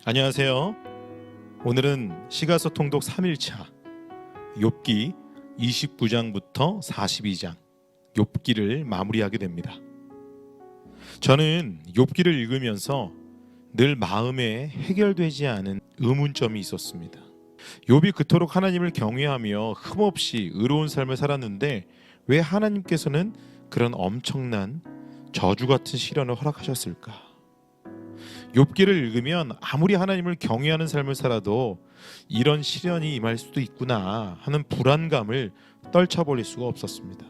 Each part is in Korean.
안녕하세요. 오늘은 시가서 통독 3일차 욥기 29장부터 42장 욥기를 마무리하게 됩니다. 저는 욥기를 읽으면서 늘 마음에 해결되지 않은 의문점이 있었습니다. 욥이 그토록 하나님을 경외하며 흠없이 의로운 삶을 살았는데 왜 하나님께서는 그런 엄청난 저주 같은 시련을 허락하셨을까? 욥기를 읽으면 아무리 하나님을 경외하는 삶을 살아도 이런 시련이 임할 수도 있구나 하는 불안감을 떨쳐버릴 수가 없었습니다.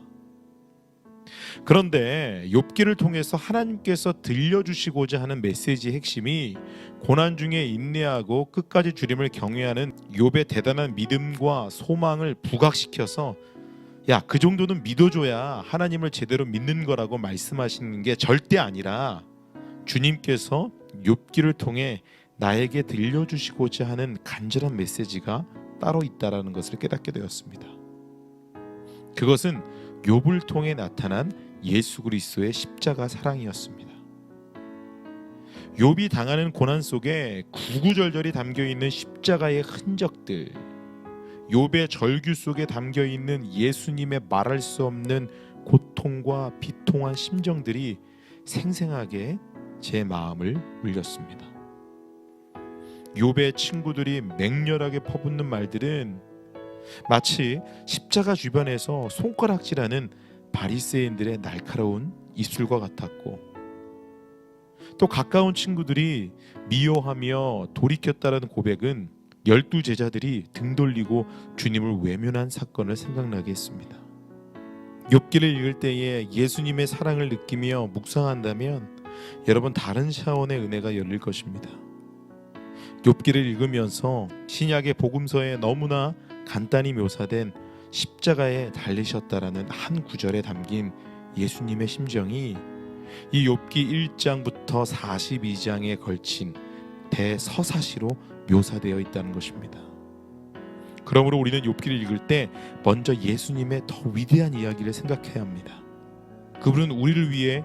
그런데 욥기를 통해서 하나님께서 들려주시고자 하는 메시지의 핵심이 고난 중에 인내하고 끝까지 주님을 경외하는 욥의 대단한 믿음과 소망을 부각시켜서 그 정도는 믿어줘야 하나님을 제대로 믿는 거라고 말씀하시는 게 절대 아니라 주님께서 욥기를 통해 나에게 들려주시고자 하는 간절한 메시지가 따로 있다라는 것을 깨닫게 되었습니다. 그것은 욥을 통해 나타난 예수 그리스도의 십자가 사랑이었습니다. 욥이 당하는 고난 속에 구구절절히 담겨있는 십자가의 흔적들, 욥의 절규 속에 담겨있는 예수님의 말할 수 없는 고통과 비통한 심정들이 생생하게 제 마음을 울렸습니다. 욥의 친구들이 맹렬하게 퍼붓는 말들은 마치 십자가 주변에서 손가락질하는 바리새인들의 날카로운 입술과 같았고, 또 가까운 친구들이 미워하며 돌이켰다라는 고백은 12 제자들이 등 돌리고 주님을 외면한 사건을 생각나게 했습니다. 욥기를 읽을 때에 예수님의 사랑을 느끼며 묵상한다면 여러분 다른 차원의 은혜가 열릴 것입니다. 욥기를 읽으면서 신약의 복음서에 너무나 간단히 묘사된 십자가에 달리셨다라는 한 구절에 담긴 예수님의 심정이 이 욥기 1장부터 42장에 걸친 대서사시로 묘사되어 있다는 것입니다. 그러므로 우리는 욥기를 읽을 때 먼저 예수님의 더 위대한 이야기를 생각해야 합니다. 그분은 우리를 위해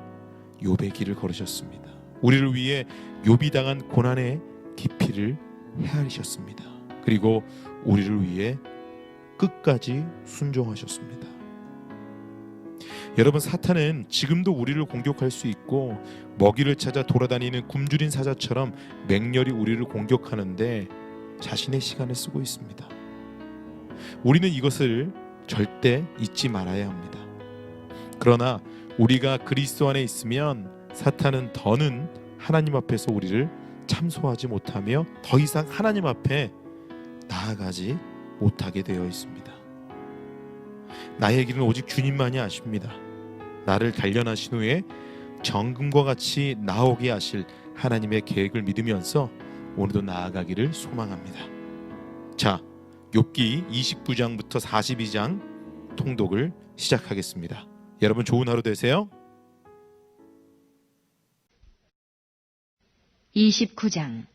욥의 길을 걸으셨습니다. 우리를 위해 욥이 당한 고난의 깊이를 헤아리셨습니다. 그리고 우리를 위해 끝까지 순종하셨습니다. 여러분, 사탄은 지금도 우리를 공격할 수 있고 먹이를 찾아 돌아다니는 굶주린 사자처럼 맹렬히 우리를 공격하는데 자신의 시간을 쓰고 있습니다. 우리는 이것을 절대 잊지 말아야 합니다. 그러나 우리가 그리스도 안에 있으면 사탄은 더는 하나님 앞에서 우리를 참소하지 못하며 더 이상 하나님 앞에 나아가지 못하게 되어 있습니다. 나의 길은 오직 주님만이 아십니다. 나를 단련하신 후에 정금과 같이 나오게 하실 하나님의 계획을 믿으면서 오늘도 나아가기를 소망합니다. 자, 욥기 29장부터 42장 통독을 시작하겠습니다. 여러분 좋은 하루 되세요. 29장.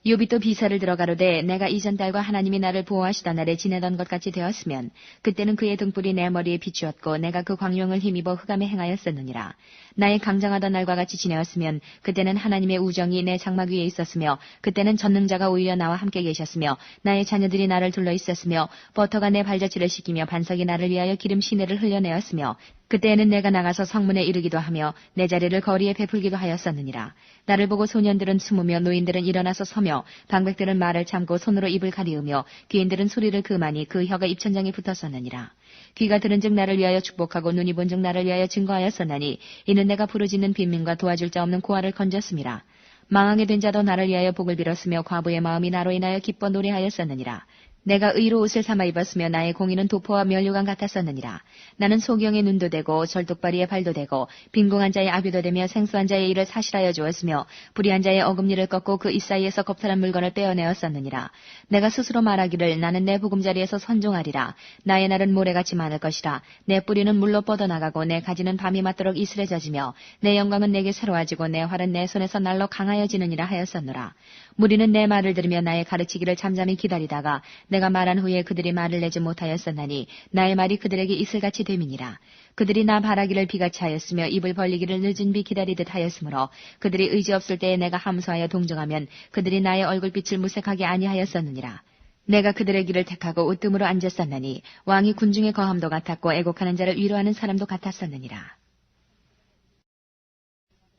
욥이 또 비사를 들어 가로되 내가 이전 달과 하나님이 나를 보호하시던 날에 지내던 것 같이 되었으면 그때는 그의 등불이 내 머리에 비추었고 내가 그 광명을 힘입어 흑암에 행하였었느니라. 나의 강장하던 날과 같이 지내었으면 그때는 하나님의 우정이 내 장막 위에 있었으며 그때는 전능자가 오히려 나와 함께 계셨으며 나의 자녀들이 나를 둘러 있었으며 버터가 내 발자취를 씻기며 반석이 나를 위하여 기름 시내를 흘려내었으며 그때에는 내가 나가서 성문에 이르기도 하며 내 자리를 거리에 베풀기도 하였었느니라. 나를 보고 소년들은 숨으며 노인들은 일어나서 서며 방백들은 말을 참고 손으로 입을 가리우며 귀인들은 소리를 금하니 그 혀가 입천장에 붙었었느니라. 귀가 들은즉 나를 위하여 축복하고 눈이 본즉 나를 위하여 증거하였었나니 이는 내가 부르짖는 빈민과 도와줄 자 없는 고아를 건졌음이라. 망하게 된 자도 나를 위하여 복을 빌었으며 과부의 마음이 나로 인하여 기뻐 노래하였었느니라. 내가 의로 옷을 삼아 입었으며 나의 공의는 도포와 면류관 같았었느니라. 나는 소경의 눈도 되고 절뚝발이의 발도 되고 빈궁한 자의 아비도 되며 생수한 자의 일을 사실하여 주었으며 불의한 자의 어금니를 꺾고 그 이사이에서 겁탈한 물건을 빼어내었었느니라. 내가 스스로 말하기를 나는 내 보금자리에서 선종하리라. 나의 날은 모래같이 많을 것이라. 내 뿌리는 물로 뻗어나가고 내 가지는 밤이 맞도록 이슬에 젖으며 내 영광은 내게 새로워지고 내 활은 내 손에서 날로 강하여지느니라 하였었노라. 무리는 내 말을 들으며 나의 가르치기를 잠잠히 기다리다가 내가 말한 후에 그들이 말을 내지 못하였었나니 나의 말이 그들에게 이슬같이 됨이니라. 그들이 나 바라기를 비같이 하였으며 입을 벌리기를 늦은 비 기다리듯 하였으므로 그들이 의지 없을 때에 내가 함소하여 동정하면 그들이 나의 얼굴빛을 무색하게 아니하였었느니라. 내가 그들의 길을 택하고 으뜸으로 앉았었나니 왕이 군중의 거함도 같았고 애곡하는 자를 위로하는 사람도 같았었느니라.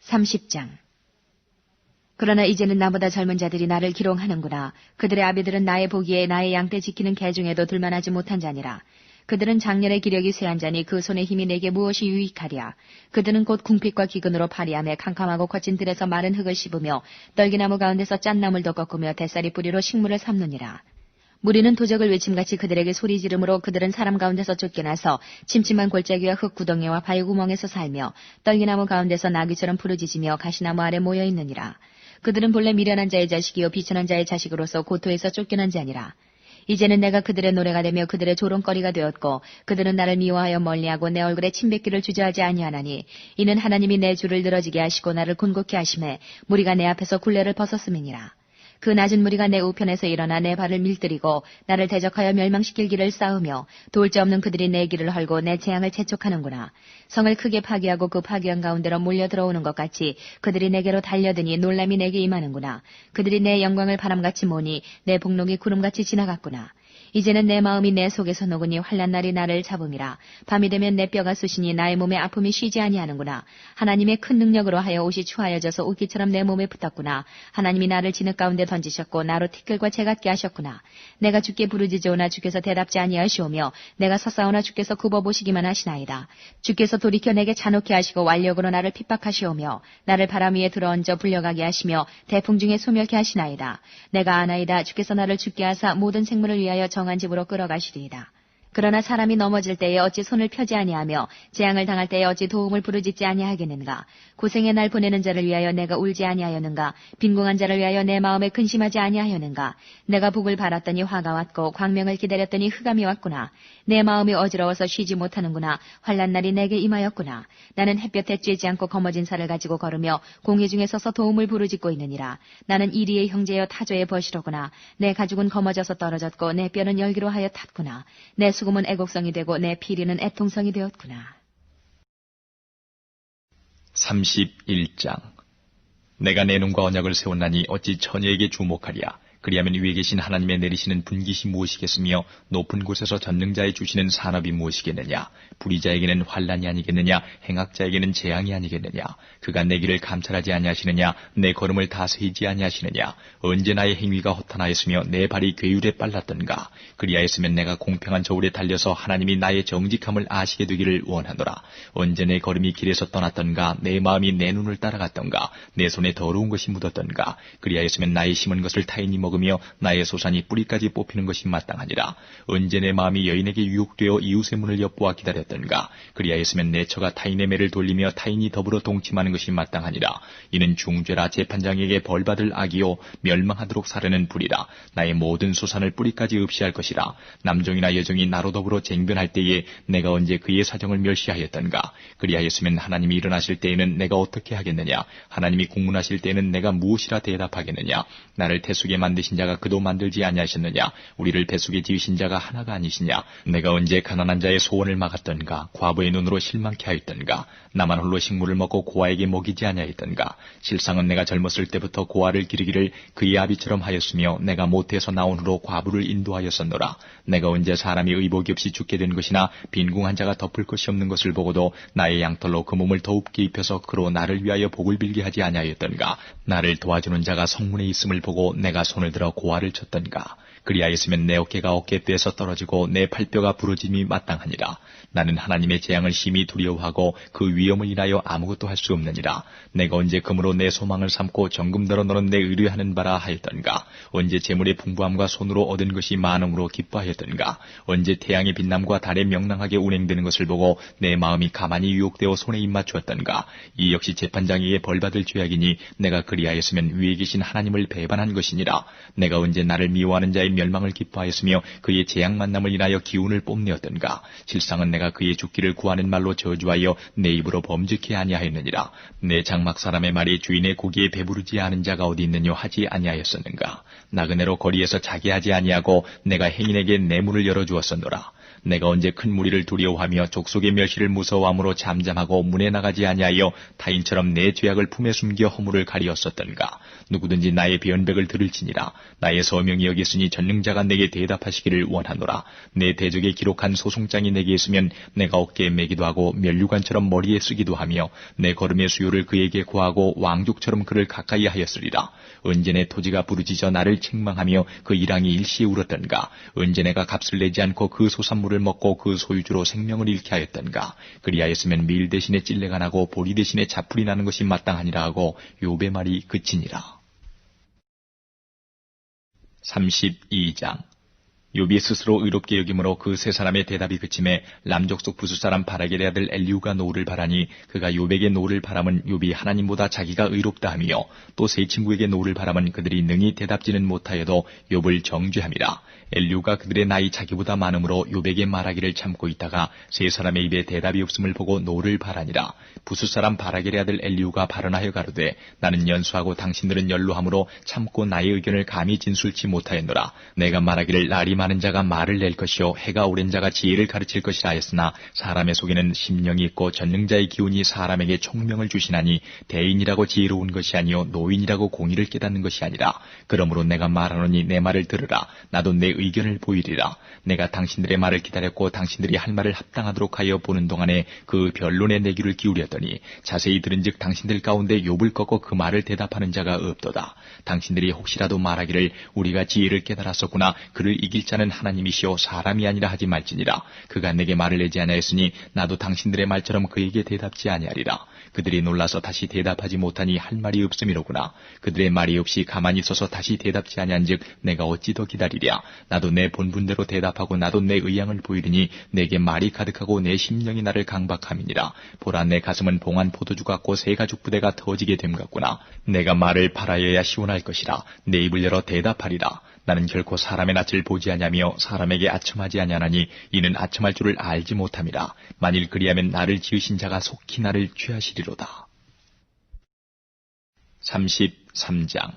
30장. 그러나 이제는 나보다 젊은 자들이 나를 기롱하는구나. 그들의 아비들은 나의 보기에 나의 양떼 지키는 개 중에도 둘만하지 못한 자니라. 그들은 장렬의 기력이 쇠한 자니 그 손의 힘이 내게 무엇이 유익하랴. 그들은 곧 궁핍과 기근으로 파리하며 캄캄하고 거친 들에서 마른 흙을 씹으며 떨기나무 가운데서 짠 나물도 꺾으며 대싸리 뿌리로 식물을 삼느니라. 무리는 도적을 외침같이 그들에게 소리 지름으로 그들은 사람 가운데서 쫓겨나서 침침한 골짜기와 흙구덩이와 바위구멍에서 살며 떨기나무 가운데서 나귀처럼 부르짖으며 가시나무 아래 모여 있느니라. 그들은 본래 미련한 자의 자식이요 비천한 자의 자식으로서 고토에서 쫓겨난 자니라. 이제는 내가 그들의 노래가 되며 그들의 조롱거리가 되었고 그들은 나를 미워하여 멀리하고 내 얼굴에 침뱉기를 주저하지 아니하나니 이는 하나님이 내 줄을 늘어지게 하시고 나를 곤곡케 하심에 무리가 내 앞에서 굴레를 벗었음이니라. 그 낮은 무리가 내 우편에서 일어나 내 발을 밀들이고 나를 대적하여 멸망시킬 길을 쌓으며 도울 데 없는 그들이 내 길을 헐고 내 재앙을 재촉하는구나. 성을 크게 파괴하고 그 파괴한 가운데로 몰려 들어오는 것 같이 그들이 내게로 달려드니 놀람이 내게 임하는구나. 그들이 내 영광을 바람같이 모니 내 복록이 구름같이 지나갔구나. 이제는 내 마음이 내 속에서 녹으니 환난 날이 나를 잡음이라. 밤이 되면 내 뼈가 쑤시니 나의 몸에 아픔이 쉬지 아니하는구나. 하나님의 큰 능력으로 하여 옷이 추하여져서 옷기처럼 내 몸에 붙었구나. 하나님이 나를 진흙 가운데 던지셨고 나로 티끌과 재 같게 하셨구나. 내가 주께 부르짖으오나 주께서 대답지 아니하시오며 내가 서싸우나 주께서 굽어보시기만 하시나이다. 주께서 돌이켜 내게 잔혹해 하시고 완력으로 나를 핍박하시오며 나를 바람 위에 들어얹어 불려가게 하시며 대풍 중에 소멸케 하시나이다. 내가 아나이다. 주께서 나를 죽게 하사 모든 생물을 위하여 정한 집으로 끌어가시리이다. 그러나 사람이 넘어질 때에 어찌 손을 펴지 아니하며 재앙을 당할 때에 어찌 도움을 부르짖지 아니하겠는가. 고생의 날 보내는 자를 위하여 내가 울지 아니하였는가. 빈궁한 자를 위하여 내 마음에 근심하지 아니하였는가. 내가 복을 바랐더니 화가 왔고 광명을 기다렸더니 흑암이 왔구나. 내 마음이 어지러워서 쉬지 못하는구나. 환난 날이 내게 임하였구나. 나는 햇볕에 쬐지 않고 거머진 살을 가지고 걸으며 공회 중에 서서 도움을 부르짖고 있느니라. 나는 이리의 형제여 타조의 벗이로구나. 내 가죽은 거머져서 떨어졌고 내 뼈는 열기로 하여 탔구나. 내 수금은 애곡성이 되고 내 피리는 애통성이 되었구나. 31장. 내가 내 눈과 언약을 세웠나니 어찌 처녀에게 주목하랴. 그리하면 위에 계신 하나님의 내리시는 분깃이 무엇이겠으며 높은 곳에서 전능자의 주시는 산업이 무엇이겠느냐. 불의자에게는 환난이 아니겠느냐. 행악자에게는 재앙이 아니겠느냐. 그가 내 길을 감찰하지 아니하시느냐. 내 걸음을 다스리지 아니하시느냐. 언제 나의 행위가 허탄하였으며 내 발이 괴율에 빨랐던가. 그리하였으면 내가 공평한 저울에 달려서 하나님이 나의 정직함을 아시게 되기를 원하노라. 언제 내 걸음이 길에서 떠났던가. 내 마음이 내 눈을 따라갔던가. 내 손에 더러운 것이 묻었던가. 그리하였으면 나의 심은 것을 타인이 먹으며 나의 소산이 뿌리까지 뽑히는 것이 마땅하니라. 언제 내 마음이 여인에게 유혹되어 이웃의 문을 엿보아 기다렸던가. 그리하였으면 내 처가 타인의 매를 돌리며 타인이 더불어 동침하는 것이 마땅하니라. 이는 중죄라. 재판장에게 벌받을 악이요 멸망하도록 사르는 불이라. 나의 모든 소산을 뿌리까지 없이할 것이라. 남종이나 여종이 나로 더불어 쟁변할 때에 내가 언제 그의 사정을 멸시하였던가. 그리하였으면 하나님이 일어나실 때에는 내가 어떻게 하겠느냐. 하나님이 공문하실 때에는 내가 무엇이라 대답하겠느냐. 나를 태숙에 만드신 자가 그도 만들지 아니하셨느냐. 우리를 뱃속에 지으신 자가 하나가 아니시냐. 내가 언제 가난한 자의 소원을 막았던가. 과부의 눈으로 실망케 하였던가. 나만 홀로 식물을 먹고 고아에게 먹이지 아니하였던가. 실상은 내가 젊었을 때부터 고아를 기르기를 그의 아비처럼 하였으며 내가 모태에서 나온 후로 과부를 인도하였었노라. 내가 언제 사람이 의복이 없이 죽게 된 것이나 빈궁한 자가 덮을 것이 없는 것을 보고도 나의 양털로 그 몸을 더웁게 입혀서 그로 나를 위하여 복을 빌게 하지 아니하였던가. 나를 도와주는 자가 성문에 있음을 보고 내가 손을 들어 고아를 쳤던가. 그리하였으면 내 어깨가 어깨뼈에서 떨어지고 내 팔뼈가 부러짐이 마땅하니라. 나는 하나님의 재앙을 심히 두려워하고 그 위험을 인하여 아무것도 할 수 없느니라. 내가 언제 금으로 내 소망을 삼고 정금더러 너는 내 의뢰하는 바라 하였던가. 언제 재물의 풍부함과 손으로 얻은 것이 많음으로 기뻐하였던가. 언제 태양의 빛남과 달의 명랑하게 운행되는 것을 보고 내 마음이 가만히 유혹되어 손에 입맞추었던가. 이 역시 재판장에게 벌받을 죄악이니 내가 그리하였으면 위에 계신 하나님을 배반한 것이니라. 내가 언제 나를 미워하는 자의 멸망을 기뻐하였으며 그의 재앙 만남을 인하여 기운을 뽐내었던가. 실상은 내가 그의 죽기를 구하는 말로 저주하여 내 입으로 범죄케 아니하였느니라. 내 장막 사람의 말이 주인의 고기에 배부르지 않은 자가 어디 있느뇨 하지 아니하였었는가. 나그네로 거리에서 자게 하지 아니하고 내가 행인에게 내 문을 열어주었었노라. 내가 언제 큰 무리를 두려워하며 족속의 멸시를 무서워함으로 잠잠하고 문에 나가지 아니하여 타인처럼 내 죄악을 품에 숨겨 허물을 가리었었던가. 누구든지 나의 변백을 들을지니라. 나의 서명이 여기 있으니 전능자가 내게 대답하시기를 원하노라. 내 대적에 기록한 소송장이 내게 있으면 내가 어깨에 매기도 하고 면류관처럼 머리에 쓰기도 하며 내 걸음의 수요를 그에게 고하고 왕족처럼 그를 가까이 하였으리라. 언제 내 토지가 부르짖어 나를 책망하며 그 일항이 일시에 울었던가. 언제 내가 값을 내지 않고 그 소산물을 먹고 그 소유주로 생명을 잃게 하였던가. 그리하였으면 밀 대신에 찔레가 나고 보리 대신에 자풀이 나는 것이 마땅하니라 하고 욥의 말이 그치니라. 32장. 욥이 스스로 의롭게 여김으로 그 세 사람의 대답이 그침에 람족속 부수 사람 바라겔의 아들 엘리후가 노를 바라니 그가 욥에게 노를 바람은 욥이 하나님보다 자기가 의롭다 하며 또 세 친구에게 노를 바람은 그들이 능히 대답지는 못하여도 욥을 정죄함이라. 엘리후가 그들의 나이 자기보다 많으므로 욥에게 말하기를 참고 있다가 세 사람의 입에 대답이 없음을 보고 노를 바라니라. 부수 사람 바라겔의 아들 엘리후가 발언하여 가로되 나는 연수하고 당신들은 연로함으로 참고 나의 의견을 감히 진술치 못하였노라. 내가 말하기를 날이 많은 자가 말을 낼 것이요 해가 오랜 자가 지혜를 가르칠 것이라 하였으나 사람의 속에는 심령이 있고 전능자의 기운이 사람에게 총명을 주시나니 대인이라고 지혜로운 것이 아니요 노인이라고 공의를 깨닫는 것이 아니라. 그러므로 내가 말하노니 내 말을 들으라. 나도 내 의견을 보이리라. 내가 당신들의 말을 기다렸고 당신들이 할 말을 합당하도록 하여 보는 동안에 그 변론에 내 귀를 기울였더니 자세히 들은즉 당신들 가운데 욥을 꺾고 그 말을 대답하는 자가 없도다. 당신들이 혹시라도 말하기를 우리가 지혜를 깨달았었구나. 그를 이길 자는 하나님이시오 사람이 아니라 하지 말지니라. 그가 내게 말을 내지 아니하였으니 나도 당신들의 말처럼 그에게 대답지 아니하리라. 그들이 놀라서 다시 대답하지 못하니 할 말이 없음이로구나. 그들의 말이 없이 가만히 있어서 다시 대답지 아니한즉 내가 어찌 더 기다리랴. 나도 내 본분대로 대답하고 나도 내 의향을 보이리니 내게 말이 가득하고 내 심령이 나를 강박함이니라. 보라 내 가슴은 봉한 포도주 같고 새 가죽 부대가 터지게 됨 같구나. 내가 말을 바라여야 시원할 것이라. 내 입을 열어 대답하리라. 나는 결코 사람의 낯을 보지 아니하며 사람에게 아첨하지 아니하나니 이는 아첨할 줄을 알지 못함이라. 만일 그리하면 나를 지으신 자가 속히 나를 취하시리로다. 33장.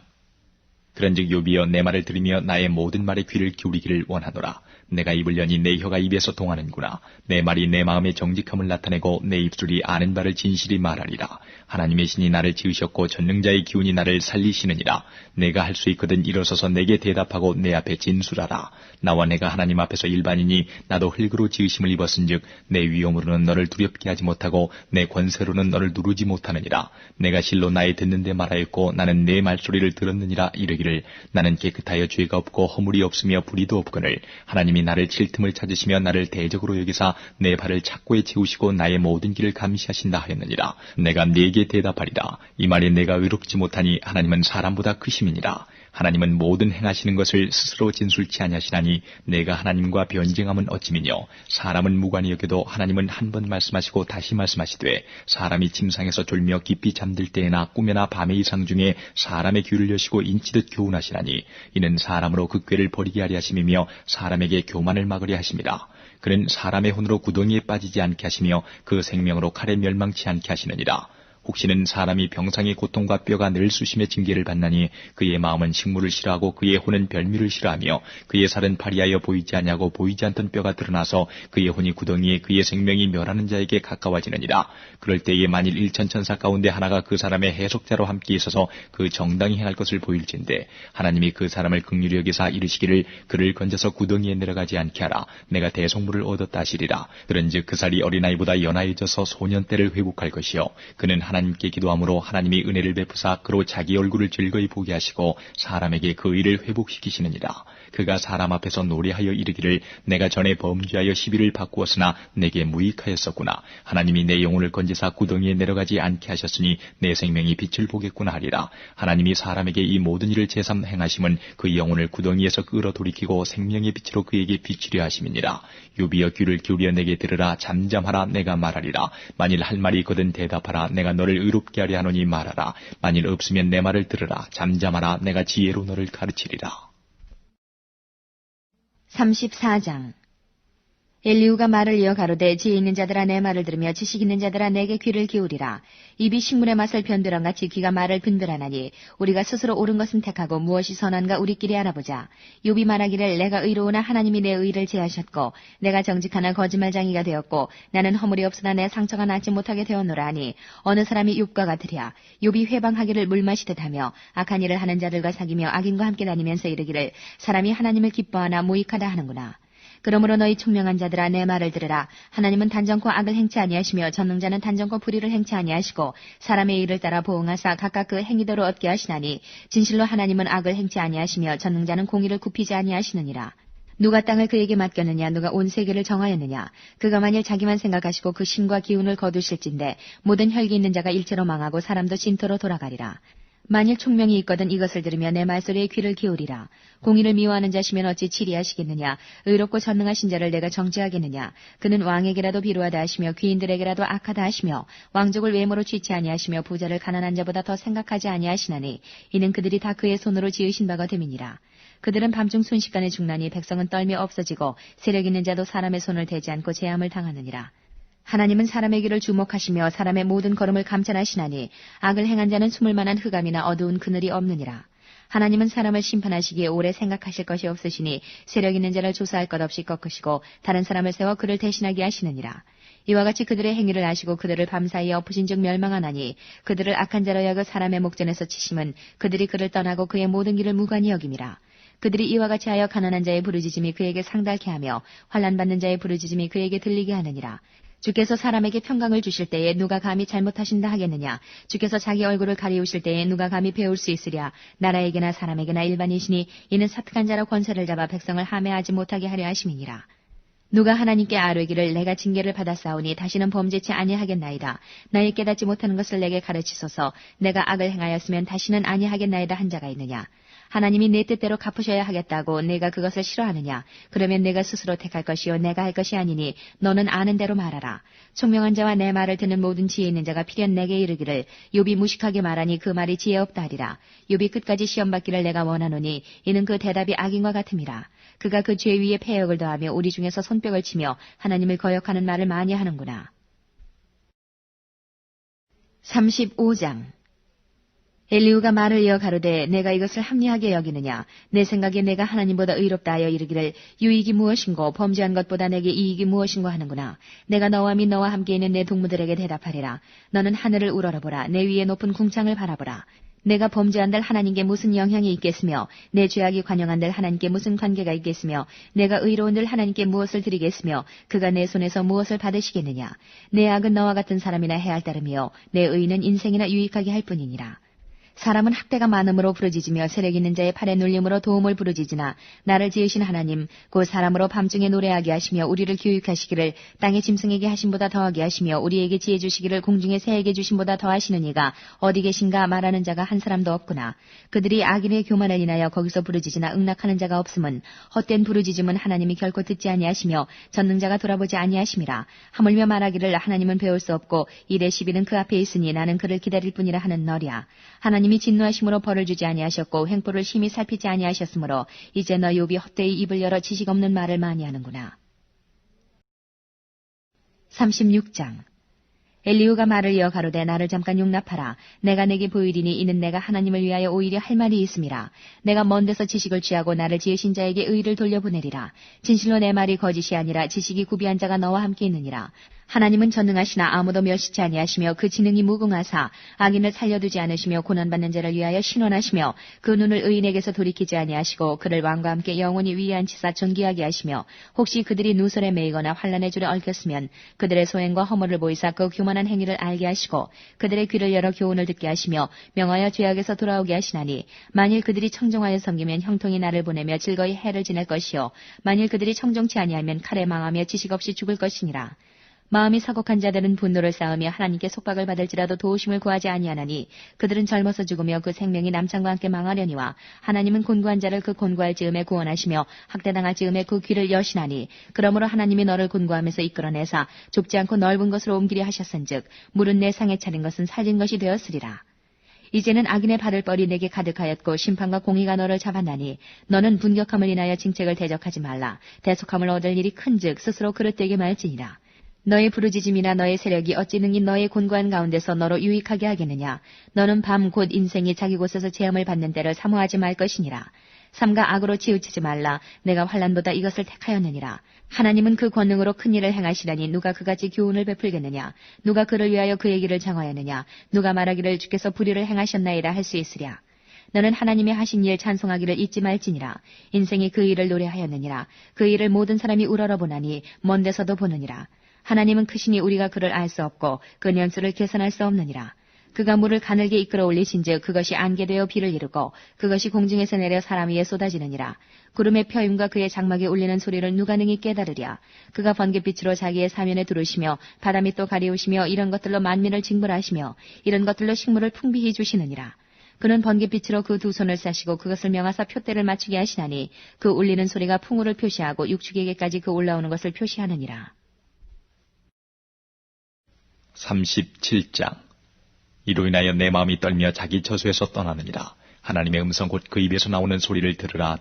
그런즉 욥이여 내 말을 들으며 나의 모든 말에 귀를 기울이기를 원하노라. 내가 입을 여니 내 혀가 입에서 동하는구나. 내 말이 내 마음의 정직함을 나타내고 내 입술이 아는 바를 진실이 말하리라. 하나님의 신이 나를 지으셨고 전능자의 기운이 나를 살리시느니라. 내가 할 수 있거든 일어서서 내게 대답하고 내 앞에 진술하라. 나와 내가 하나님 앞에서 일반이니 나도 흙으로 지으심을 입었은즉 내 위엄으로는 너를 두렵게 하지 못하고 내 권세로는 너를 누르지 못하느니라. 내가 실로 나의 듣는 데 말하였고 나는 내 말소리를 들었느니라. 이르기를 나는 깨끗하여 죄가 없고 허물이 없으며 불의도 없거늘 하나님이 나를 칠 틈을 찾으시며 나를 대적으로 여기사 내 발을 착고에 채우시고 나의 모든 길을 감시하신다 하였느니라. 내가 네게 대답하리라. 이 말에 내가 의롭지 못하니 하나님은 사람보다 크심이니라. 하나님은 모든 행하시는 것을 스스로 진술치 아니하시나니 내가 하나님과 변쟁함은 어찌미뇨. 사람은 무관히 여겨도 하나님은 한 번 말씀하시고 다시 말씀하시되 사람이 침상에서 졸며 깊이 잠들 때에나 꿈에나 밤의 이상 중에 사람의 귀를 여시고 인치듯 교훈하시나니 이는 사람으로 그 꾀를 버리게 하려 하심이며 사람에게 교만을 막으려 하심이라. 그는 사람의 혼으로 구덩이에 빠지지 않게 하시며 그 생명으로 칼에 멸망치 않게 하시느니라. 혹시는 사람이 병상의 고통과 뼈가 늘 수심의 징계를 받나니 그의 마음은 식물을 싫어하고 그의 혼은 별미를 싫어하며 그의 살은 파리하여 보이지 아니하고 보이지 않던 뼈가 드러나서 그의 혼이 구덩이에 그의 생명이 멸하는 자에게 가까워지느니라. 그럴 때에 만일 일천천사 가운데 하나가 그 사람의 해속자로 함께 있어서 그 정당히 행할 것을 보일진데 하나님이 그 사람을 긍휼히 여기사 이르시기를 그를 건져서 구덩이에 내려가지 않게 하라. 내가 대속물을 얻었다 하시리라. 그런즉 그 살이 어린아이보다 연하여져서 소년 때를 회복할 것이요 그는 하나님께 기도함으로 하나님이 은혜를 베푸사 그로 자기 얼굴을 즐거이 보게 하시고 사람에게 그 의를 회복시키시느니라. 그가 사람 앞에서 노래하여 이르기를 내가 전에 범죄하여 시비를 바꾸었으나 내게 무익하였었구나. 하나님이 내 영혼을 건지사 구덩이에 내려가지 않게 하셨으니 내 생명이 빛을 보겠구나 하리라. 하나님이 사람에게 이 모든 일을 제삼 행하심은 그 영혼을 구덩이에서 끌어돌이키고 생명의 빛으로 그에게 비치려 하심이니라. 욥이여 귀를 기울여 내게 들으라. 잠잠하라. 내가 말하리라. 만일 할 말이 있거든 대답하라. 내가 너를 의롭게 하려 하노니 말하라. 만일 없으면 내 말을 들으라. 잠잠하라. 내가 지혜로 너를 가르치리라. 34장. 엘리후가 말을 이어 가로되 지혜 있는 자들아 내 말을 들으며 지식 있는 자들아 내게 귀를 기울이라. 입이 식물의 맛을 변두랑 같이 귀가 말을 분별하나니 우리가 스스로 옳은 것은 택하고 무엇이 선한가 우리끼리 알아보자. 욥이 말하기를 내가 의로우나 하나님이 내 의를 제하셨고 내가 정직하나 거짓말장이가 되었고 나는 허물이 없으나 내 상처가 낫지 못하게 되었노라 하니 어느 사람이 욥과 같으랴. 욥이 회방하기를 물 마시듯 하며 악한 일을 하는 자들과 사귀며 악인과 함께 다니면서 이르기를 사람이 하나님을 기뻐하나 무익하다 하는구나. 그러므로 너희 총명한 자들아 내 말을 들으라. 하나님은 단정코 악을 행치 아니하시며 전능자는 단정코 불의를 행치 아니하시고 사람의 일을 따라 보응하사 각각 그 행위대로 얻게 하시나니 진실로 하나님은 악을 행치 아니하시며 전능자는 공의를 굽히지 아니하시느니라. 누가 땅을 그에게 맡겼느냐 누가 온 세계를 정하였느냐. 그가 만일 자기만 생각하시고 그 신과 기운을 거두실진데 모든 혈기 있는 자가 일체로 망하고 사람도 진토로 돌아가리라. 만일 총명이 있거든 이것을 들으며 내 말소리에 귀를 기울이라. 공의를 미워하는 자시면 어찌 치리하시겠느냐. 의롭고 전능하신 자를 내가 정죄하겠느냐. 그는 왕에게라도 비루하다 하시며 귀인들에게라도 악하다 하시며 왕족을 외모로 취치 아니하시며 부자를 가난한 자보다 더 생각하지 아니하시나니 이는 그들이 다 그의 손으로 지으신 바가 됨이니라. 그들은 밤중 순식간에 죽나니 백성은 떨며 없어지고 세력 있는 자도 사람의 손을 대지 않고 재함을 당하느니라. 하나님은 사람의 길을 주목하시며 사람의 모든 걸음을 감찰하시나니 악을 행한 자는 숨을 만한 흑암이나 어두운 그늘이 없느니라. 하나님은 사람을 심판하시기에 오래 생각하실 것이 없으시니 세력 있는 자를 조사할 것 없이 꺾으시고 다른 사람을 세워 그를 대신하게 하시느니라. 이와 같이 그들의 행위를 아시고 그들을 밤사이에 엎으신 즉 멸망하나니 그들을 악한 자로 여겨 사람의 목전에서 치심은 그들이 그를 떠나고 그의 모든 길을 무관히 여김이라. 그들이 이와 같이 하여 가난한 자의 부르짖음이 그에게 상달케 하며 환난받는 자의 부르짖음이 그에게 들리게 하느니라. 주께서 사람에게 평강을 주실 때에 누가 감히 잘못하신다 하겠느냐. 주께서 자기 얼굴을 가리우실 때에 누가 감히 배울 수 있으랴. 나라에게나 사람에게나 일반이시니 이는 사특한 자로 권세를 잡아 백성을 함해하지 못하게 하려 하심이니라. 누가 하나님께 아뢰기를 내가 징계를 받았사오니 다시는 범죄치 아니하겠나이다. 나의 깨닫지 못하는 것을 내게 가르치소서. 내가 악을 행하였으면 다시는 아니하겠나이다 한 자가 있느냐. 하나님이 내 뜻대로 갚으셔야 하겠다고 내가 그것을 싫어하느냐. 그러면 내가 스스로 택할 것이요 내가 할 것이 아니니 너는 아는 대로 말하라. 총명한 자와 내 말을 듣는 모든 지혜 있는 자가 필연 내게 이르기를 욥이 무식하게 말하니 그 말이 지혜 없다 하리라. 욥이 끝까지 시험받기를 내가 원하노니 이는 그 대답이 악인과 같음이라. 그가 그 죄 위에 폐역을 더하며 우리 중에서 손뼉을 치며 하나님을 거역하는 말을 많이 하는구나. 35장. 엘리후가 말을 이어 가로되 내가 이것을 합리하게 여기느냐. 내 생각에 내가 하나님보다 의롭다 하여 이르기를 유익이 무엇인고 범죄한 것보다 내게 이익이 무엇인고 하는구나. 내가 너와 및 너와 함께 있는 내 동무들에게 대답하리라. 너는 하늘을 우러러보라. 내 위에 높은 궁창을 바라보라. 내가 범죄한들 하나님께 무슨 영향이 있겠으며 내 죄악이 관영한들 하나님께 무슨 관계가 있겠으며 내가 의로운들 하나님께 무엇을 드리겠으며 그가 내 손에서 무엇을 받으시겠느냐. 내 악은 너와 같은 사람이나 해할 따름이요 내 의는 인생이나 유익하게 할 뿐이니라. 사람은 학대가 많음으로 부르짖으며 세력 있는 자의 팔에 눌림으로 도움을 부르짖으나 나를 지으신 하나님 곧 사람으로 밤중에 노래하게 하시며 우리를 교육하시기를 땅의 짐승에게 하심보다 더하게 하시며 우리에게 지혜 주시기를 공중의 새에게 주심보다 더하시는 이가 어디 계신가 말하는 자가 한 사람도 없구나. 그들이 악인의 교만을 인하여 거기서 부르짖으나 응낙하는 자가 없음은 헛된 부르짖음은 하나님이 결코 듣지 아니하시며 전능자가 돌아보지 아니하심이라. 하물며 말하기를 하나님은 배울 수 없고 일의 시비는 그 앞에 있으니 나는 그를 기다릴 뿐이라 하는 너랴. 하나님이 진노하심으로 벌을 주지 아니하셨고 횡포를 심히 살피지 아니하셨으므로 이제 너 욥이 헛되이 입을 열어 지식 없는 말을 많이 하는구나. 36장. 엘리후가 말을 이어 가로되 나를 잠깐 용납하라. 내가 내게 보이리니 이는 내가 하나님을 위하여 오히려 할 말이 있음이라. 내가 먼 데서 지식을 취하고 나를 지으신 자에게 의를 돌려보내리라. 진실로 내 말이 거짓이 아니라 지식이 구비한 자가 너와 함께 있느니라. 하나님은 전능하시나 아무도 멸시치 아니하시며 그 지능이 무궁하사 악인을 살려두지 않으시며 고난받는 자를 위하여 신원하시며 그 눈을 의인에게서 돌이키지 아니하시고 그를 왕과 함께 영원히 위에 앉히사 존귀하게 하시며 혹시 그들이 누설에 매이거나 환난의 줄에 얽혔으면 그들의 소행과 허물을 보이사 그 교만한 행위를 알게 하시고 그들의 귀를 열어 교훈을 듣게 하시며 명하여 죄악에서 돌아오게 하시나니 만일 그들이 청종하여 섬기면 형통이 나를 보내며 즐거이 해를 지낼 것이요 만일 그들이 청종치 아니하면 칼에 망하며 지식 없이 죽을 것이니라. 마음이 사곡한 자들은 분노를 쌓으며 하나님께 속박을 받을지라도 도우심을 구하지 아니하나니 그들은 젊어서 죽으며 그 생명이 남창과 함께 망하려니와 하나님은 곤고한 자를 그 곤고할 즈음에 구원하시며 학대당할 즈음에 그 귀를 여시나니 그러므로 하나님이 너를 곤고함에서 이끌어내사 좁지 않고 넓은 것으로 옮기려 하셨은즉 물은 내 상에 차린 것은 살진 것이 되었으리라. 이제는 악인의 받을 뻘이 내게 가득하였고 심판과 공의가 너를 잡았나니 너는 분격함을 인하여 징책을 대적하지 말라. 대속함을 얻을 일이 큰즉 스스로 그릇되게 말지니라. 너의 부르짖음이나 너의 세력이 어찌 능히 너의 곤고한 가운데서 너로 유익하게 하겠느냐. 너는 밤 곧 인생이 자기 곳에서 재함을 받는 때를 사모하지 말 것이니라. 삼가 악으로 치우치지 말라. 내가 환난보다 이것을 택하였느니라. 하나님은 그 권능으로 큰 일을 행하시다니 누가 그같이 교훈을 베풀겠느냐. 누가 그를 위하여 그의 길을 정하였느냐. 누가 말하기를 주께서 불의를 행하셨나이다 할 수 있으랴. 너는 하나님의 하신 일 찬송하기를 잊지 말지니라. 인생이 그 일을 노래하였느니라. 그 일을 모든 사람이 우러러보나니 먼 데서도 보느니라. 하나님은 크시니 우리가 그를 알 수 없고 그 년수를 계산할 수 없느니라. 그가 물을 가늘게 이끌어 올리신즉 그것이 안개되어 비를 이루고 그것이 공중에서 내려 사람 위에 쏟아지느니라. 구름의 펴임과 그의 장막에 울리는 소리를 누가 능히 깨달으랴. 그가 번갯빛으로 자기의 사면에 두르시며 바다 밑도 가리우시며 이런 것들로 만민을 징벌하시며 이런 것들로 식물을 풍비히 주시느니라. 그는 번갯빛으로 그 두 손을 싸시고 그것을 명하사 표대를 맞추게 하시나니 그 울리는 소리가 풍우를 표시하고 육축에게까지 그 올라오는 것을 표시하느니라. 37장. 이로 인하여 내 마음이 떨며 자기 처소에서 떠나느니라. 하나님의 음성 곧 그 입에서 나오는 소리를 들으라.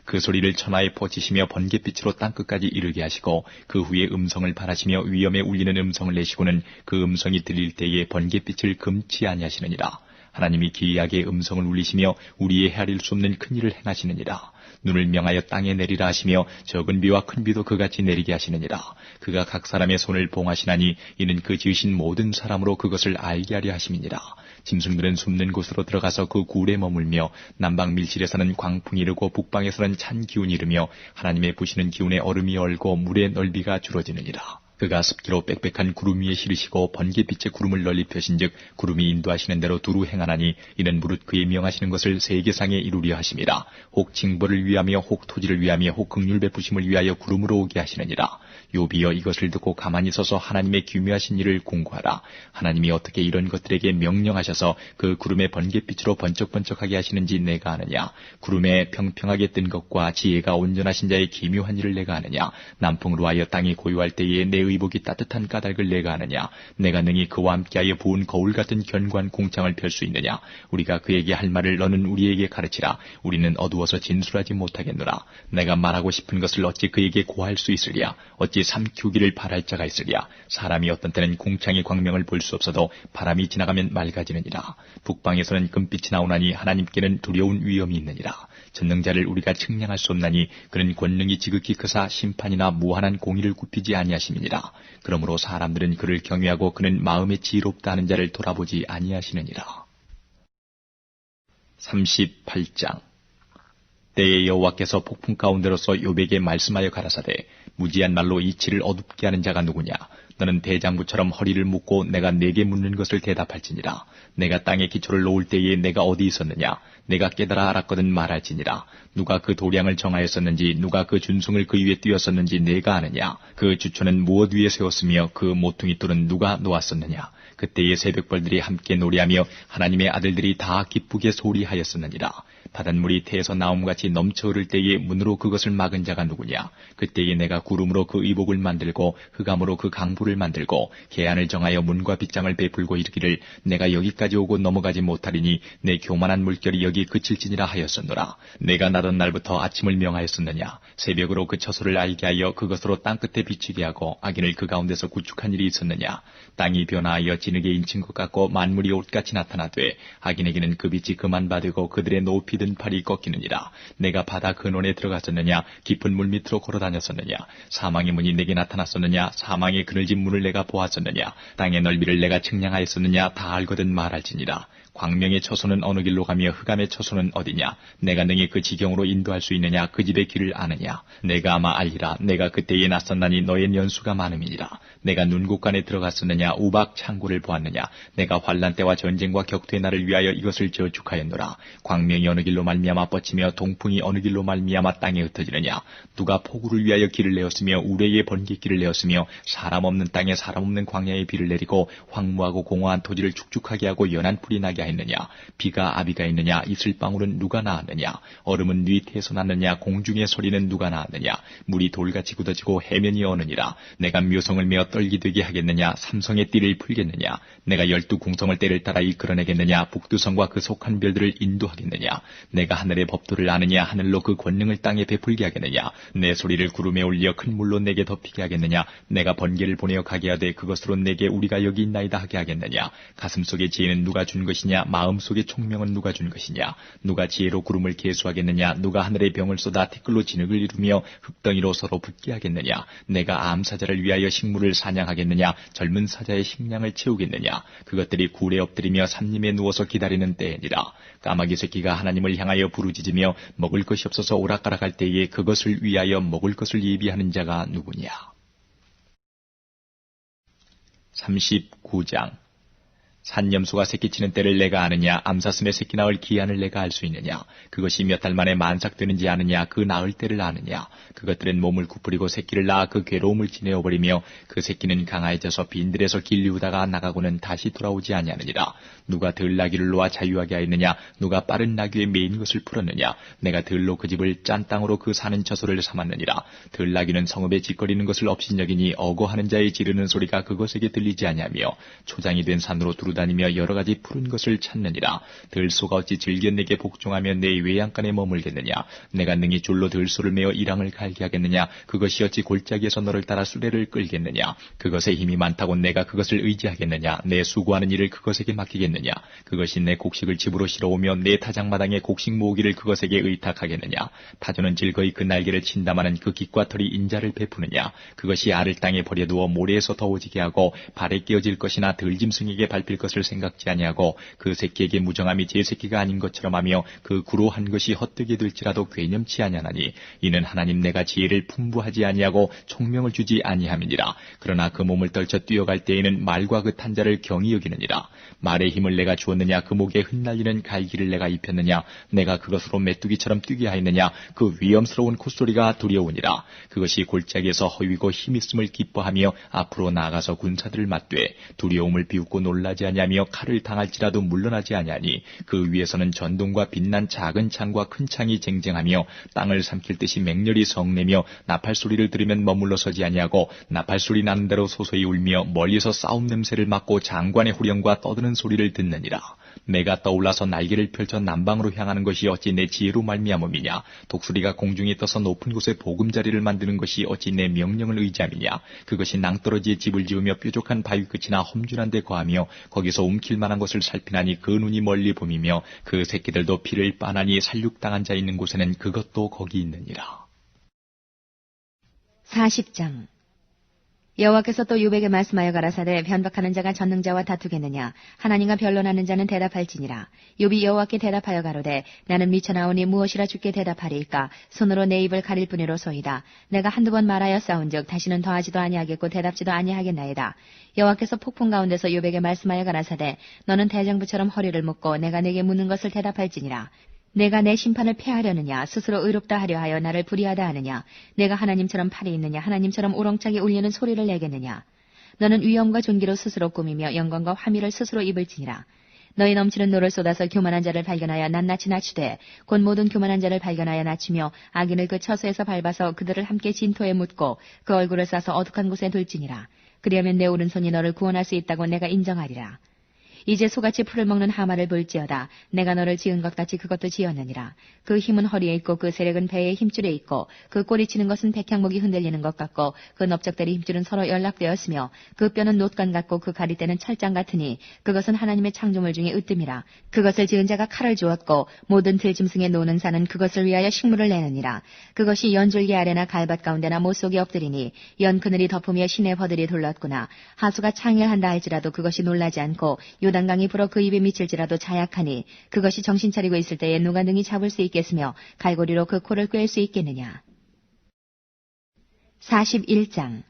그 소리를 천하에 퍼지시며 번갯빛으로 땅끝까지 이르게 하시고 그 후에 음성을 발하시며 위엄에 울리는 음성을 내시고는 그 음성이 들릴 때에 번갯빛을 금치 아니하시느니라. 하나님이 기이하게 음성을 울리시며 우리의 헤아릴 수 없는 큰 일을 행하시느니라. 눈을 명하여 땅에 내리라 하시며 적은 비와 큰 비도 그같이 내리게 하시느니라. 그가 각 사람의 손을 봉하시나니 이는 그 지으신 모든 사람으로 그것을 알게 하려 하심이니라. 짐승들은 숨는 곳으로 들어가서 그 굴에 머물며 남방 밀실에서는 광풍이 이르고 북방에서는 찬 기운이 이르며 하나님의 부시는 기운에 얼음이 얼고 물의 넓이가 줄어지느니라. 그가 습기로 빽빽한 구름 위에 실으시고 번갯빛의 구름을 널리 펴신즉 구름이 인도하시는 대로 두루 행하나니 이는 무릇 그의 명하시는 것을 세계상에 이루려 하심이라. 혹 징벌을 위하며 혹 토지를 위하며 혹 긍휼 베푸심을 위하여 구름으로 오게 하시느니라. 요비여 이것을 듣고 가만히 서서 하나님의 기묘하신 일을 공고하라. 하나님이 어떻게 이런 것들에게 명령하셔서 그 구름의 번갯빛으로 번쩍번쩍하게 하시는지 내가 아느냐. 구름에 평평하게 뜬 것과 지혜가 온전하신 자의 기묘한 일을 내가 아느냐. 남풍으로 하여 땅이 고요할 때에 내 의복이 따뜻한 까닭을 내가 아느냐. 내가 능히 그와 함께하여 부은 거울 같은 견고한 공창을 펼 수 있느냐. 우리가 그에게 할 말을 너는 우리에게 가르치라. 우리는 어두워서 진술하지 못하겠노라. 내가 말하고 싶은 것을 어찌 그에게 고할 수 있으랴. 어찌 삼키우기를 바랄 자가 있으랴. 사람이 어떤 때는 공창의 광명을 볼 수 없어도 바람이 지나가면 맑아지느니라. 북방에서는 금빛이 나오나니 하나님께는 두려운 위엄이 있느니라. 전능자를 우리가 측량할 수 없나니 그는 권능이 지극히 크사 심판이나 무한한 공의를 굽히지 아니하심이니라. 그러므로 사람들은 그를 경외하고 그는 마음에 지혜롭다 하는 자를 돌아보지 아니하시느니라. 38장. 때에 여호와께서 폭풍 가운데로서 욥에게 말씀하여 가라사대 무지한 말로 이치를 어둡게 하는 자가 누구냐. 너는 대장부처럼 허리를 묶고 내가 네게 묻는 것을 대답할지니라. 내가 땅에 기초를 놓을 때에 내가 어디 있었느냐. 내가 깨달아 알았거든 말할지니라. 누가 그 도량을 정하였었는지 누가 그 준승을 그 위에 띄웠었는지 내가 아느냐. 그 주초는 무엇 위에 세웠으며 그 모퉁이 돌은 누가 놓았었느냐. 그때의 새벽벌들이 함께 노래하며 하나님의 아들들이 다 기쁘게 소리하였었느니라. 바닷물이 태에서 나옴같이 넘쳐 흐를 때에 문으로 그것을 막은 자가 누구냐. 그때에 내가 구름으로 그 의복을 만들고 흑암으로 그 강부를 만들고 계안을 정하여 문과 빗장을 베풀고 이르기를 내가 여기까지 오고 넘어가지 못하리니 내 교만한 물결이 여기 그칠지니라 하였었노라. 내가 나던 날부터 아침을 명하였었느냐. 새벽으로 그 처소를 알게 하여 그것으로 땅끝에 비치게 하고 악인을 그 가운데서 구축한 일이 있었느냐. 땅이 변화하여 진흙에 인친 것 같고 만물이 옷같이 나타나되 악인에게는 그 빛이 그만 받고 그들의 높이 든 팔이 꺾이느니라. 내가 바다 근원에 들어갔었느냐. 깊은 물 밑으로 걸어다녔었느냐. 사망의 문이 내게 나타났었느냐. 사망의 그늘진 문을 내가 보았었느냐. 땅의 넓이를 내가 측량하였었느냐. 다 알거든 말할지니라. 광명의 처소는 어느 길로 가며 흑암의 처소는 어디냐. 내가 능히 그 지경으로 인도할 수 있느냐. 그 집의 길을 아느냐. 내가 아마 알리라. 내가 그때에 낯섰나니 너의 연수가 많음이니라. 내가 눈곳간에 들어갔었느냐. 우박 창고를 보았느냐. 내가 환란 때와 전쟁과 격투의 날을 위하여 이것을 저축하였노라. 광명이 어느 길로 길로 말미암아 뻗치며 동풍이 어느 길로 말미암아 땅에 흩어지느냐? 누가 폭우를 위하여 길을 내었으며 우레에 번개길을 내었으며 사람 없는 땅에 사람 없는 광야에 비를 내리고 황무하고 공허한 토지를 축축하게 하고 연한 풀이 나게 하였느냐? 비가 아비가 있느냐? 이슬방울은 누가 낳았느냐? 얼음은 뉘태에서 났느냐? 공중의 소리는 누가 낳았느냐? 물이 돌같이 굳어지고 해면이 어느니라. 내가 묘성을 메어 떨기되게 하겠느냐? 삼성의 띠를 풀겠느냐? 내가 12 궁성을 때를 따라 이끌어내겠느냐? 북두성과 그 속한 별들을 인도하겠느냐? 내가 하늘의 법도를 아느냐? 하늘로 그 권능을 땅에 베풀게 하겠느냐? 내 소리를 구름에 올려 큰 물로 내게 덮이게 하겠느냐? 내가 번개를 보내어 가게 하되 그것으로 내게 우리가 여기 있나이다 하게 하겠느냐? 가슴속의 지혜는 누가 준 것이냐? 마음속의 총명은 누가 준 것이냐? 누가 지혜로 구름을 계수하겠느냐? 누가 하늘의 병을 쏟아 티끌로 진흙을 이루며 흙덩이로 서로 붙게 하겠느냐? 내가 암사자를 위하여 식물을 사냥하겠느냐? 젊은 사자의 식량을 채우겠느냐? 그것들이 굴에 엎드리며 산림에 누워서 기다리는 때이니라. 까마귀 새끼가 하나님을 향하여 부르짖으며 먹을 것이 없어서 오락가락할 때에 그것을 위하여 먹을 것을 예비하는 자가 누구냐? 39장. 산염소가 새끼치는 때를 내가 아느냐? 암사슴의 새끼 낳을 기한을 내가 알 수 있느냐? 그것이 몇 달 만에 만삭되는지 아느냐? 그 낳을 때를 아느냐? 그것들은 몸을 구부리고 새끼를 낳아 그 괴로움을 지내어버리며 그 새끼는 강하여져서 빈들에서 길리우다가 나가고는 다시 돌아오지 아니하느니라. 누가 들나귀를 놓아 자유하게 하였느냐? 누가 빠른 나귀에 매인 것을 풀었느냐? 내가 들로 그 집을 짠 땅으로 그 사는 처소를 삼았느니라. 들나귀는 성읍에 짓거리는 것을 업신여기니 어거하는 자의 지르는 소리가 그것에게 들리지 아니하며 초장이 된 산으로 두루다니며 여러 가지 푸른 것을 찾느니라. 들소가 어찌 즐겨 내게 복종하며 내 외양간에 머물겠느냐? 내가 능히 줄로 들소를 메어 이랑을 갈게 하겠느냐? 그것이 어찌 골짜기에서 너를 따라 수레를 끌겠느냐? 그것에 힘이 많다고 내가 그것을 의지하겠느냐? 내 수고하는 일을 그것에게 맡기겠느냐? 그것이 내 곡식을 집으로 실어오며 내 타작마당에 곡식 모으기를 그것에게 의탁하겠느냐? 타조는 즐거이 그 날개를 친담하는 그 깃과 털이 인자를 베푸느냐? 그것이 알을 땅에 버려두어 모래에서 더워지게 하고 발에 끼어질 것이나 들짐승에게 밟힐 것을 생각지 아니하고 그 새끼에게 무정함이 제 새끼가 아닌 것처럼 하며 그 구로 한 것이 헛되게 될지라도 괴념치 아니하나니 이는 하나님 내가 지혜를 풍부하지 아니하고 총명을 주지 아니함이니라. 그러나 그 몸을 떨쳐 뛰어갈 때에는 말과 그 탄자를 경히 여기느니라. 말의 힘을 내가 주었느냐? 그 목에 흩날리는 갈기를 내가 입혔느냐? 내가 그것으로 메뚜기처럼 뛰게 하였느냐? 그 위험스러운 콧소리가 두려우니라. 그것이 골짜기에서 허위고 힘있음을 기뻐하며 앞으로 나아가서 군사들을 맞되 두려움을 비웃고 놀라지 아니하며 칼을 당할지라도 물러나지 아니하니 그 위에서는 전동과 빛난 작은 창과 큰 창이 쟁쟁하며 땅을 삼킬 듯이 맹렬히 성내며 나팔 소리를 들으면 머물러 서지 아니하고 나팔 소리 나는 대로 소소히 울며 멀리서 싸움 냄새를 맡고 장관의 후령과 떠드는 소리를 듣느니라. 내가 떠올라서 날개를 펼쳐 남방으로 향하는 것이 어찌 내 지혜로 말미암음이냐? 독수리가 공중에 떠서 높은 곳에 보금자리를 만드는 것이 어찌 내 명령을 의지함이냐? 그것이 낭떠러지에 집을 지으며 뾰족한 바위 끝이나 험준한 데 거하며 거기서 움킬 만한 것을 살피나니 그 눈이 멀리 봄이며 그 새끼들도 피를 빠나니 살육당한 자 있는 곳에는 그것도 거기 있느니라. 40장. 여호와께서 또 욥에게 말씀하여 가라사대 변박하는 자가 전능자와 다투겠느냐? 하나님과 변론하는 자는 대답할지니라. 욥이 여호와께 대답하여 가로되 나는 미쳐나오니 무엇이라 주께 대답하리이까? 손으로 내 입을 가릴 뿐이로소이다. 내가 한두 번 말하여 싸운즉 다시는 더하지도 아니하겠고 대답지도 아니하겠나이다. 여호와께서 폭풍 가운데서 욥에게 말씀하여 가라사대 너는 대장부처럼 허리를 묶고 내가 내게 묻는 것을 대답할지니라. 내가 내 심판을 폐하려느냐? 스스로 의롭다 하려 하여 나를 불의하다 하느냐? 내가 하나님처럼 팔이 있느냐? 하나님처럼 우렁차게 울리는 소리를 내겠느냐? 너는 위엄과 존귀로 스스로 꾸미며 영광과 화미를 스스로 입을지니라. 너희 넘치는 노를 쏟아서 교만한 자를 발견하여 낱낱이 낮추되 곧 모든 교만한 자를 발견하여 낮추며 악인을 그 처소에서 밟아서 그들을 함께 진토에 묻고 그 얼굴을 싸서 어둑한 곳에 둘지니라. 그리하면 내 오른손이 너를 구원할 수 있다고 내가 인정하리라. 이제 소같이 풀을 먹는 하마를 볼지어다. 내가 너를 지은 것 같이 그것도 지었느니라. 그 힘은 허리에 있고 그 세력은 배의 힘줄에 있고 그 꼬리치는 것은 백향목이 흔들리는 것 같고 그 넓적다리 힘줄은 서로 연락되었으며 그 뼈는 놋간 같고 그 가리대는 철장 같으니 그것은 하나님의 창조물 중에 으뜸이라. 그것을 지은 자가 칼을 주었고 모든 들짐승의 노는 사는 그것을 위하여 식물을 내느니라. 그것이 연줄기 아래나 갈밭 가운데나 못 속에 엎드리니 연 그늘이 덮으며 시내 버들이 돌렀구나. 하수가 창렬한다 할지라도 그것이 놀라지 않고 요단강이 불어 그 입에 미칠지라도 자약하니 그것이 정신 차리고 있을 때에 누가 능히 잡을 수 있겠으며 갈고리로 그 코를 꿰을 수 있겠느냐. 41장.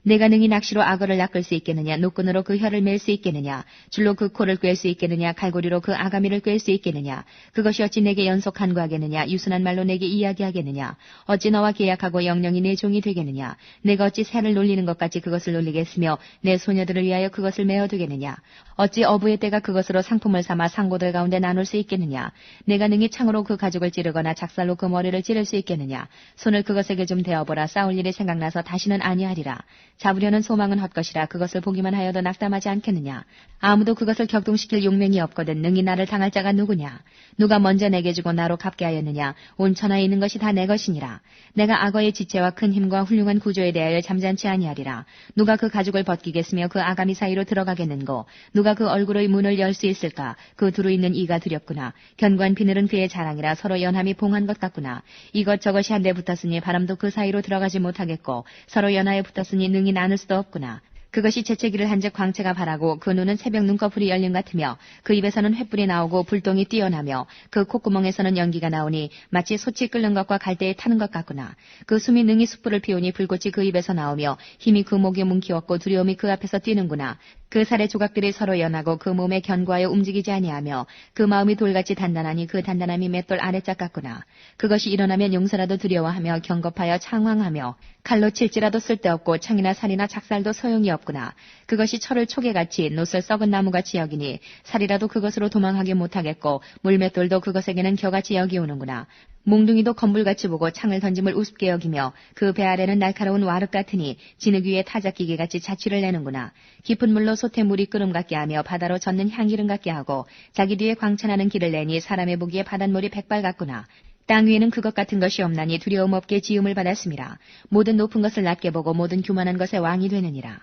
내가 능히 낚시로 악어를 낚을 수 있겠느냐, 노끈으로 그 혀를 맬 수 있겠느냐, 줄로 그 코를 꿰 수 있겠느냐, 갈고리로 그 아가미를 꿰 수 있겠느냐, 그것이 어찌 내게 연속 간구하겠느냐, 유순한 말로 내게 이야기하겠느냐, 어찌 너와 계약하고 영영이 내 종이 되겠느냐, 내가 어찌 새를 놀리는 것 같이 그것을 놀리겠으며 내 소녀들을 위하여 그것을 메어두겠느냐, 어찌 어부의 때가 그것으로 상품을 삼아 상고들 가운데 나눌 수 있겠느냐, 내가 능히 창으로 그 가죽을 찌르거나 작살로 그 머리를 찌를 수 있겠느냐, 손을 그것에게 좀 대어보라. 싸울 일이 생각나서 다시는 아니하리라. 잡으려는 소망은 헛것이라. 그것을 보기만 하여도 낙담하지 않겠느냐. 아무도 그것을 격동시킬 용맹이 없거든 능히 나를 당할 자가 누구냐. 누가 먼저 내게 주고 나로 갚게 하였느냐. 온 천하에 있는 것이 다 내 것이니라. 내가 악어의 지체와 큰 힘과 훌륭한 구조에 대하여 잠잠치 아니하리라. 누가 그 가죽을 벗기겠으며 그 아가미 사이로 들어가겠는고. 누가 그 얼굴의 문을 열 수 있을까. 그 두루 있는 이가 두렵구나. 견고한 비늘은 그의 자랑이라. 서로 연함이 봉한 것 같구나. 이것저것이 한데 붙었으니 바람도 그 사이로 들어가지 못하겠고 서로 연하에 붙었으니 능히 나눌 수도 없구나. 그것이 재채기를 한즉 광채가 바라고 그 눈은 새벽 눈꺼풀이 열린 같으며 그 입에서는 횃불이 나오고 불똥이 뛰어나며 그 콧구멍에서는 연기가 나오니 마치 솥이 끓는 것과 갈대에 타는 것 같구나. 그 숨이 능히 숯불을 피우니 불꽃이 그 입에서 나오며 힘이 그 목에 뭉키었고 두려움이 그 앞에서 뛰는구나. 그 살의 조각들이 서로 연하고 그 몸에 견고하여 움직이지 아니하며 그 마음이 돌같이 단단하니 그 단단함이 맷돌 아래짝 같구나. 그것이 일어나면 용서라도 두려워하며 경겁하여 창황하며 칼로 칠지라도 쓸데없고 창이나 살이나 작살도 소용이 없구나. 그것이 철을 초계같이 노슬 썩은 나무같이 여기니 살이라도 그것으로 도망하게 못하겠고 물맷돌도 그것에게는 겨같이 여기오는구나. 몽둥이도 건불같이 보고 창을 던짐을 우습게 여기며 그 배 아래는 날카로운 와륵 같으니 진흙 위에 타작기계같이 자취를 내는구나. 깊은 물로 솥에 물이 끓음 같게 하며 바다로 젓는 향기름 같게 하고 자기 뒤에 광천하는 길을 내니 사람의 보기에 바닷물이 백발 같구나. 땅 위에는 그것 같은 것이 없나니 두려움 없게 지음을 받았음이라. 모든 높은 것을 낮게 보고 모든 교만한 것의 왕이 되느니라.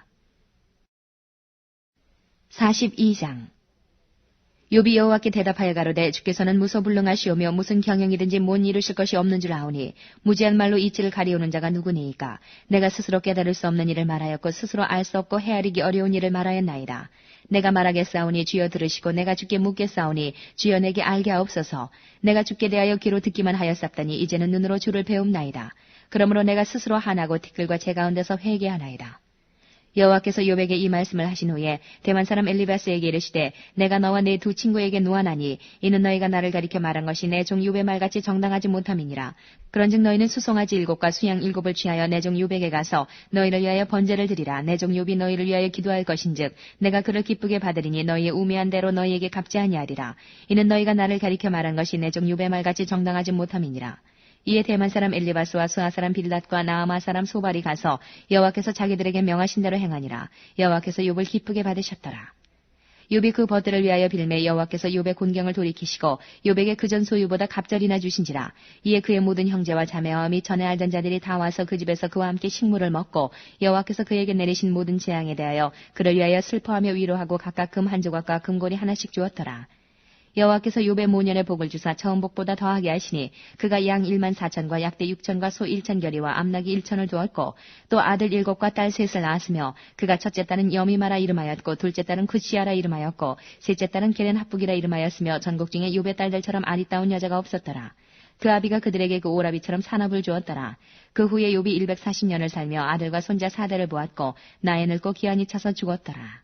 42장 욥이 여호와께 대답하여 가로되 주께서는 무소불능하시오며 무슨 경영이든지 못 이루실 것이 없는 줄 아오니 무지한 말로 이치를 가리우는 자가 누구니이까. 내가 스스로 깨달을 수 없는 일을 말하였고 스스로 알 수 없고 헤아리기 어려운 일을 말하였나이다. 내가 말하겠사오니 주여 들으시고 내가 주께 묻겠사오니 주여 내게 알게 하옵소서. 내가 주께 대하여 귀로 듣기만 하였사더니 이제는 눈으로 주를 배움나이다. 그러므로 내가 스스로 한하고 티끌과 제 가운데서 회개하나이다. 여호와께서 욥에게 이 말씀을 하신 후에 대만 사람 엘리바스에게 이르시되 내가 너와 네 두 친구에게 노하나니 이는 너희가 나를 가리켜 말한 것이 내 종 욥의 말같이 정당하지 못함이니라. 그런즉 너희는 수송아지 7과 수양 7을 취하여 내 종 욥에게 가서 너희를 위하여 번제를 드리라. 내 종 욥이 너희를 위하여 기도할 것인즉 내가 그를 기쁘게 받으리니 너희의 우매한 대로 너희에게 갚지 아니하리라. 이는 너희가 나를 가리켜 말한 것이 내 종 욥의 말같이 정당하지 못함이니라. 이에 대만 사람 엘리바스와 수아 사람 빌닷과 나아마 사람 소발이 가서 여호와께서 자기들에게 명하신 대로 행하니라. 여호와께서 욥을 기쁘게 받으셨더라. 욥이 그 벗들을 위하여 빌매 여호와께서 욥의 곤경을 돌이키시고 욥에게 그전 소유보다 갑절이나 주신지라. 이에 그의 모든 형제와 자매와 및 전에 알던 자들이 다 와서 그 집에서 그와 함께 식물을 먹고 여호와께서 그에게 내리신 모든 재앙에 대하여 그를 위하여 슬퍼하며 위로하고 각각 금 한 조각과 금고리 하나씩 주었더라. 여호와께서 욥의 모년의 복을 주사 처음 복보다 더하게 하시니 그가 양 14,000과 약대 6,000과 소 1,000결이와 암나귀 1,000을 두었고 또 아들 7과 딸 3을 낳았으며 그가 첫째 딸은 여미마라 이름하였고 둘째 딸은 구시아라 이름하였고 셋째 딸은 게렌 합북이라 이름하였으며 전국 중에 욥의 딸들처럼 아리따운 여자가 없었더라. 그 아비가 그들에게 그 오라비처럼 산업을 주었더라. 그 후에 욥이 140년을 살며 아들과 손자 4대를 보았고 나이 늙고 기한이 차서 죽었더라.